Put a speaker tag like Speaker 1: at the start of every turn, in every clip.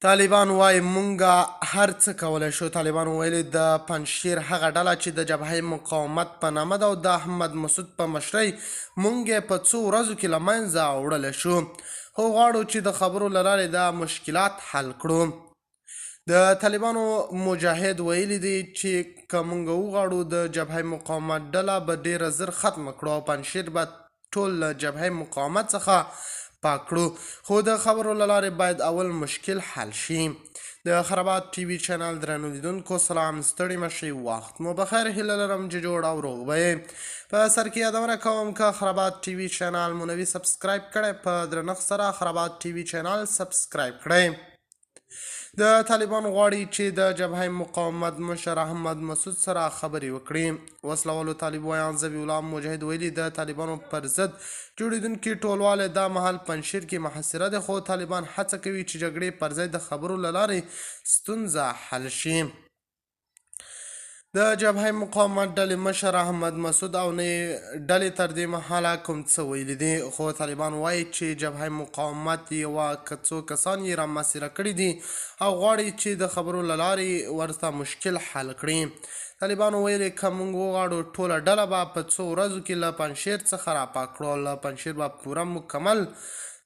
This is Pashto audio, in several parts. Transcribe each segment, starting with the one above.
Speaker 1: طالبان وایي مونږه هر څه کولی شو. طالبان ویلي د پنجشیر هغه ډله چې د جبهه مقاومت په نامه ده او د احمد مسعود په مشرۍ مونږ یې په څو ورځو کې له منځه وړلی شو. خو غواړو چې د خبرو له لارې دا مشکلات حل کړو. د طالبانو مجاهد ویلي دی چې که مونږ وغواړو د جبهه مقاومت ډله به ډیره زر ختمه کړو او پنجشیر به ټول له جبهه مقاومت څخه پاک کړو. خو د خبرو له لارې باید اول مشکل حل شي. د خرابات ټي وي چینل درنو لیدونکو سلام، ستړي مه شئ، وخت مو بخیر. هیله لرم چې جوړ او روغ به یې. په سر کې یادونه کوم که خرابات ټي وي چینل مو نوي سبسکرایب کړی، په درنښت سره خرابات ټي وي چینل سبسکرایب کړئ. د طالبان غواړي چې د جبهه مقاومت مشر احمد مسعود سره خبرې وکړي. وسله والو طالب ویان ذبیح الله مجاهد ویلي د طالبانو پر ضد جوړېدونکي ټولوالی دا مهال پنجشیر کې محاصره ده، خو طالبان هڅه کوي چې جګړې پر ځای د خبرو له لارې ستونزه حل شي. د جبهه مقاومت ډلې مشر احمد مسعود او نه ډلې تر دې مهاله کوم څه ویلي دي، خو طالبان وایي چې جبهه مقاومت یوه که څو کسان یې رامسیره کړي دي او غواړي چې د خبرو له لارې ورته مشکل حل کړي. طالبانو ویلي که موږ وغواړو ټوله ډله به په څو ورځو کې له پنجشیر څخه راپاک کړو، له پنجشیر به پوره مکمل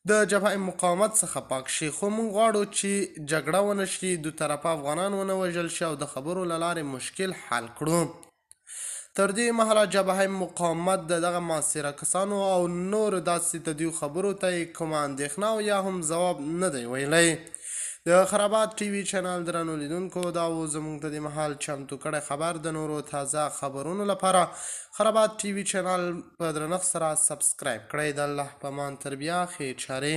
Speaker 1: د جبهه مقاومت څخه پاک شي. خو موږ غواړو چې جګړه ونه شي، دو طرفه افغانان ونه وژل شي او د خبرو له لارې مشکل حل کړو. تر دې مهاله جبهه مقاومت د دغه محاصره کسانو او نور داسې د دوی خبرو ته کومه اندېښنه او یا هم ځواب نه دی ویلی. د خرابات ټي وي چینل درنو لیدونکو دا و زموږ ته د مهال چمتو کړی خبر. د نورو تازه خبرونو لپاره خرابات ټي وي چینل په درنښت سره سبسکرایب کړئ. د الله په امان تر بیا ښې چارې.